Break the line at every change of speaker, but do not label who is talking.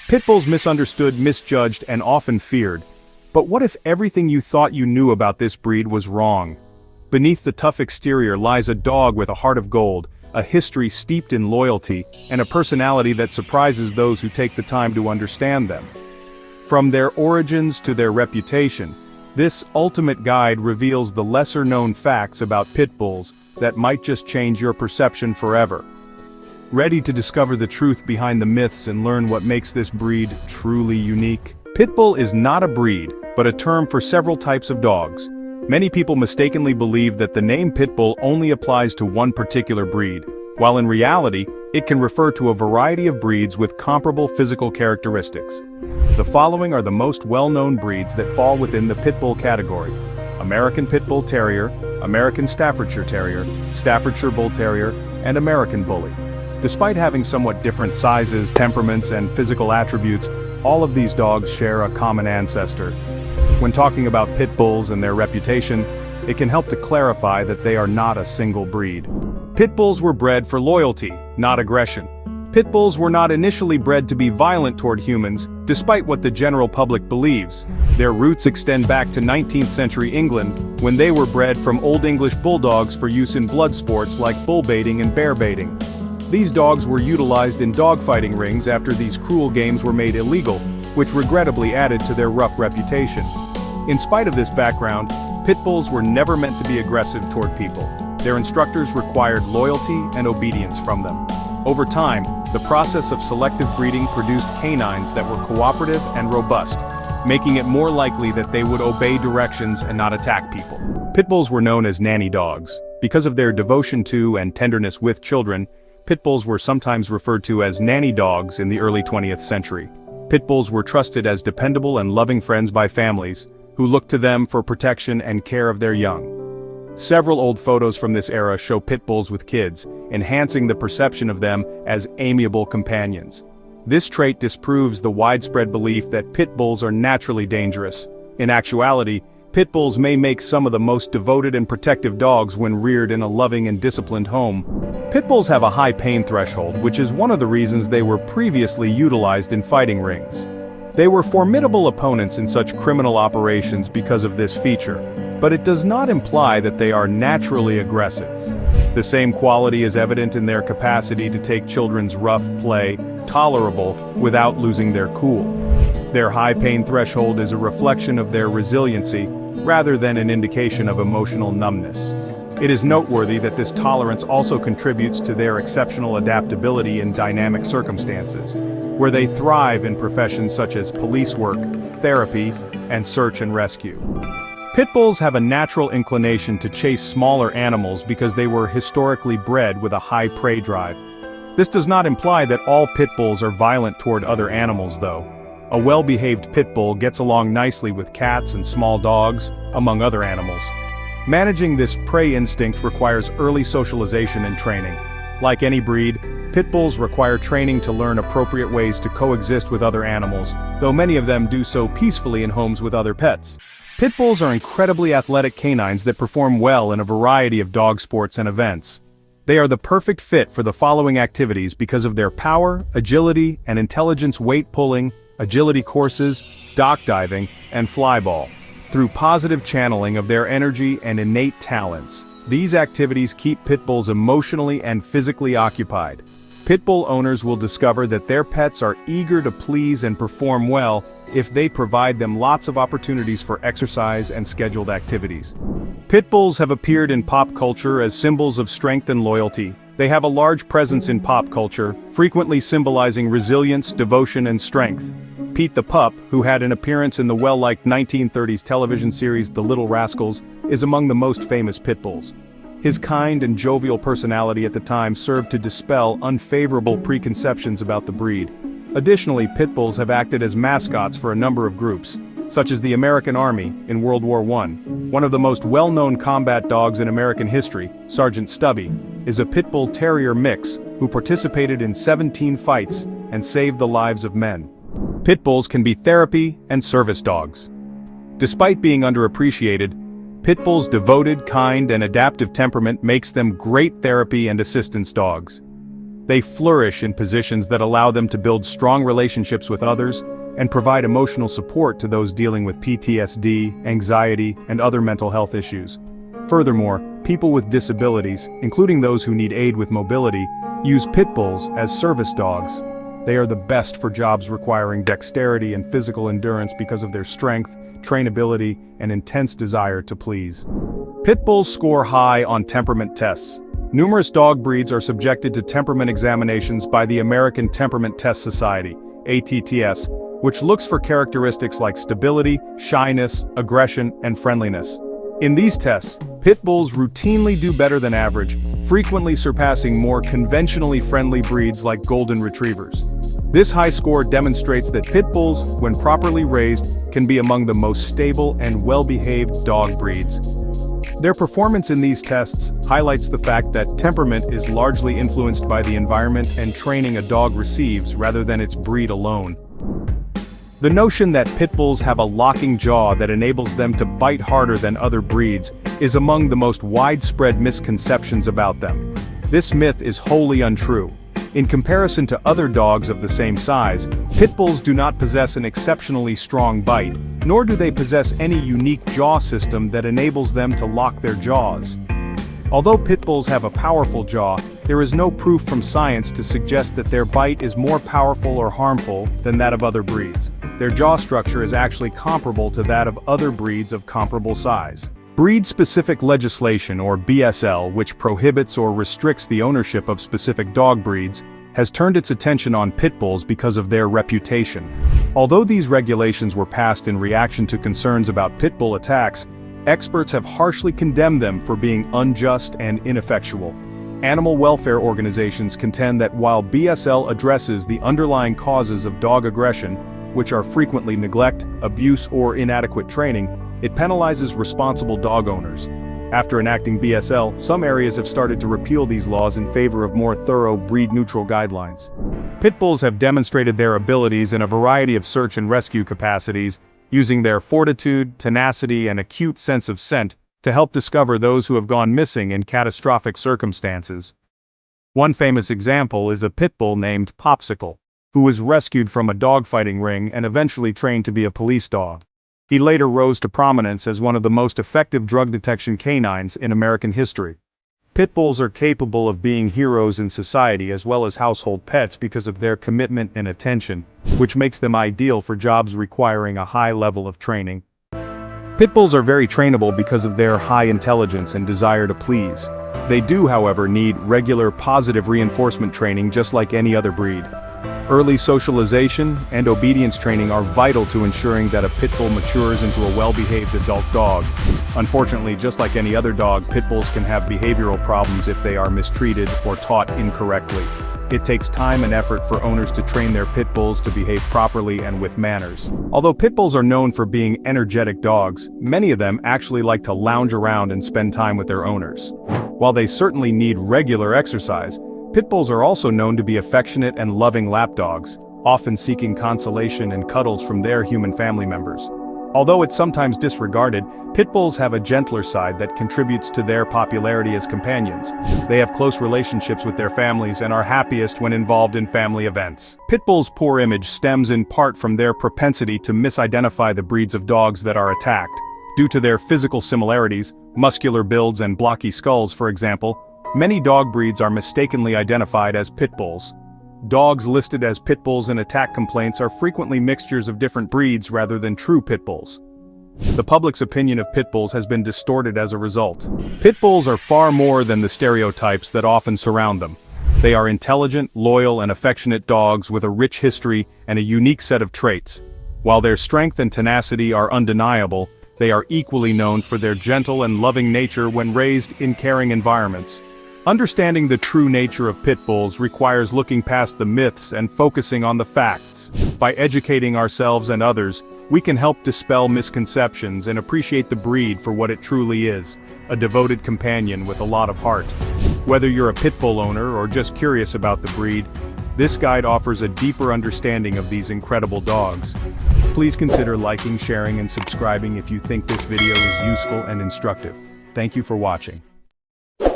Pitbulls misunderstood, misjudged, and often feared. But what if everything you thought you knew about this breed was wrong? Beneath the tough exterior lies a dog with a heart of gold, a history steeped in loyalty, and a personality that surprises those who take the time to understand them. From their origins to their reputation, this ultimate guide reveals the lesser-known facts about pit bulls that might just change your perception forever. Ready to discover the truth behind the myths and learn what makes this breed truly unique? Pitbull is not a breed, but a term for several types of dogs. Many people mistakenly believe that the name Pitbull only applies to one particular breed, while in reality, it can refer to a variety of breeds with comparable physical characteristics. The following are the most well-known breeds that fall within the Pitbull category: American Pit Bull Terrier, American Staffordshire Terrier, Staffordshire Bull Terrier, and American Bully. Despite having somewhat different sizes, temperaments, and physical attributes, all of these dogs share a common ancestor. When talking about pit bulls and their reputation, it can help to clarify that they are not a single breed. Pit bulls were bred for loyalty, not aggression. Pit bulls were not initially bred to be violent toward humans, despite what the general public believes. Their roots extend back to 19th century England, when they were bred from Old English bulldogs for use in blood sports like bull baiting and bear baiting. These dogs were utilized in dogfighting rings after these cruel games were made illegal, which regrettably added to their rough reputation. In spite of this background, pit bulls were never meant to be aggressive toward people. Their instructors required loyalty and obedience from them. Over time, the process of selective breeding produced canines that were cooperative and robust, making it more likely that they would obey directions and not attack people. Pit bulls were known as nanny dogs. Because of their devotion to and tenderness with children, pit bulls were sometimes referred to as nanny dogs in the early 20th century. Pit bulls were trusted as dependable and loving friends by families, who looked to them for protection and care of their young. Several old photos from this era show pit bulls with kids, enhancing the perception of them as amiable companions. This trait disproves the widespread belief that pit bulls are naturally dangerous. In actuality, pit bulls may make some of the most devoted and protective dogs when reared in a loving and disciplined home. Pit bulls have a high pain threshold, which is one of the reasons they were previously utilized in fighting rings. They were formidable opponents in such criminal operations because of this feature, but it does not imply that they are naturally aggressive. The same quality is evident in their capacity to take children's rough play tolerable without losing their cool. Their high pain threshold is a reflection of their resiliency rather than an indication of emotional numbness. It is noteworthy that this tolerance also contributes to their exceptional adaptability in dynamic circumstances, where they thrive in professions such as police work, therapy, and search and rescue. Pit bulls have a natural inclination to chase smaller animals because they were historically bred with a high prey drive. This does not imply that all pit bulls are violent toward other animals, though. A well-behaved pit bull gets along nicely with cats and small dogs, among other animals. Managing this prey instinct requires early socialization and training. Like any breed, pit bulls require training to learn appropriate ways to coexist with other animals, though many of them do so peacefully in homes with other pets. Pit bulls are incredibly athletic canines that perform well in a variety of dog sports and events. They are the perfect fit for the following activities because of their power, agility, and intelligence: weight pulling, agility courses, dock diving, and flyball. Through positive channeling of their energy and innate talents, these activities keep pit bulls emotionally and physically occupied. Pit bull owners will discover that their pets are eager to please and perform well if they provide them lots of opportunities for exercise and scheduled activities. Pit bulls have appeared in pop culture as symbols of strength and loyalty. They have a large presence in pop culture, frequently symbolizing resilience, devotion, and strength. Pete the Pup, who had an appearance in the well-liked 1930s television series The Little Rascals, is among the most famous pit bulls. His kind and jovial personality at the time served to dispel unfavorable preconceptions about the breed. Additionally, pit bulls have acted as mascots for a number of groups, such as the American Army in World War I. One of the most well-known combat dogs in American history, Sergeant Stubby, is a pit bull terrier mix who participated in 17 fights and saved the lives of men. Pit bulls can be therapy and service dogs. Despite being underappreciated, pit bulls' devoted, kind, and adaptive temperament makes them great therapy and assistance dogs. They flourish in positions that allow them to build strong relationships with others and provide emotional support to those dealing with PTSD, anxiety, and other mental health issues. Furthermore, people with disabilities, including those who need aid with mobility, use pit bulls as service dogs. They are the best for jobs requiring dexterity and physical endurance because of their strength, trainability, and intense desire to please. Pit bulls score high on temperament tests. Numerous dog breeds are subjected to temperament examinations by the American Temperament Test Society, ATTS, which looks for characteristics like stability, shyness, aggression, and friendliness. In these tests, pit bulls routinely do better than average, frequently surpassing more conventionally friendly breeds like golden retrievers. This high score demonstrates that pit bulls, when properly raised, can be among the most stable and well-behaved dog breeds. Their performance in these tests highlights the fact that temperament is largely influenced by the environment and training a dog receives rather than its breed alone. The notion that pit bulls have a locking jaw that enables them to bite harder than other breeds is among the most widespread misconceptions about them. This myth is wholly untrue. In comparison to other dogs of the same size, pit bulls do not possess an exceptionally strong bite, nor do they possess any unique jaw system that enables them to lock their jaws. Although pit bulls have a powerful jaw, there is no proof from science to suggest that their bite is more powerful or harmful than that of other breeds. Their jaw structure is actually comparable to that of other breeds of comparable size. Breed-specific legislation, or BSL, which prohibits or restricts the ownership of specific dog breeds, has turned its attention on pit bulls because of their reputation. Although these regulations were passed in reaction to concerns about pit bull attacks, experts have harshly condemned them for being unjust and ineffectual. Animal welfare organizations contend that while BSL addresses the underlying causes of dog aggression, which are frequently neglect, abuse, or inadequate training, it penalizes responsible dog owners. After enacting BSL, some areas have started to repeal these laws in favor of more thorough breed-neutral guidelines. Pit bulls have demonstrated their abilities in a variety of search and rescue capacities, using their fortitude, tenacity, and acute sense of scent to help discover those who have gone missing in catastrophic circumstances. One famous example is a pit bull named Popsicle, who was rescued from a dogfighting ring and eventually trained to be a police dog. He later rose to prominence as one of the most effective drug detection canines in American history. Pit bulls are capable of being heroes in society as well as household pets because of their commitment and attention, which makes them ideal for jobs requiring a high level of training. Pit bulls are very trainable because of their high intelligence and desire to please. They do, however, need regular positive reinforcement training just like any other breed. Early socialization and obedience training are vital to ensuring that a pit bull matures into a well-behaved adult dog. Unfortunately, just like any other dog, pit bulls can have behavioral problems if they are mistreated or taught incorrectly. It takes time and effort for owners to train their pit bulls to behave properly and with manners. Although pit bulls are known for being energetic dogs, many of them actually like to lounge around and spend time with their owners. While they certainly need regular exercise, pit bulls are also known to be affectionate and loving lapdogs, often seeking consolation and cuddles from their human family members. Although it's sometimes disregarded, pit bulls have a gentler side that contributes to their popularity as companions. They have close relationships with their families and are happiest when involved in family events. Pit bulls' poor image stems in part from their propensity to misidentify the breeds of dogs that are attacked. Due to their physical similarities, muscular builds and blocky skulls, for example, many dog breeds are mistakenly identified as pit bulls. Dogs listed as pit bulls in attack complaints are frequently mixtures of different breeds rather than true pit bulls. The public's opinion of pit bulls has been distorted as a result. Pit bulls are far more than the stereotypes that often surround them. They are intelligent, loyal, and affectionate dogs with a rich history and a unique set of traits. While their strength and tenacity are undeniable, they are equally known for their gentle and loving nature when raised in caring environments. Understanding the true nature of pit bulls requires looking past the myths and focusing on the facts. By educating ourselves and others, we can help dispel misconceptions and appreciate the breed for what it truly is, a devoted companion with a lot of heart. Whether you're a pit bull owner or just curious about the breed, this guide offers a deeper understanding of these incredible dogs. Please consider liking, sharing, and subscribing if you think this video is useful and instructive. Thank you for watching.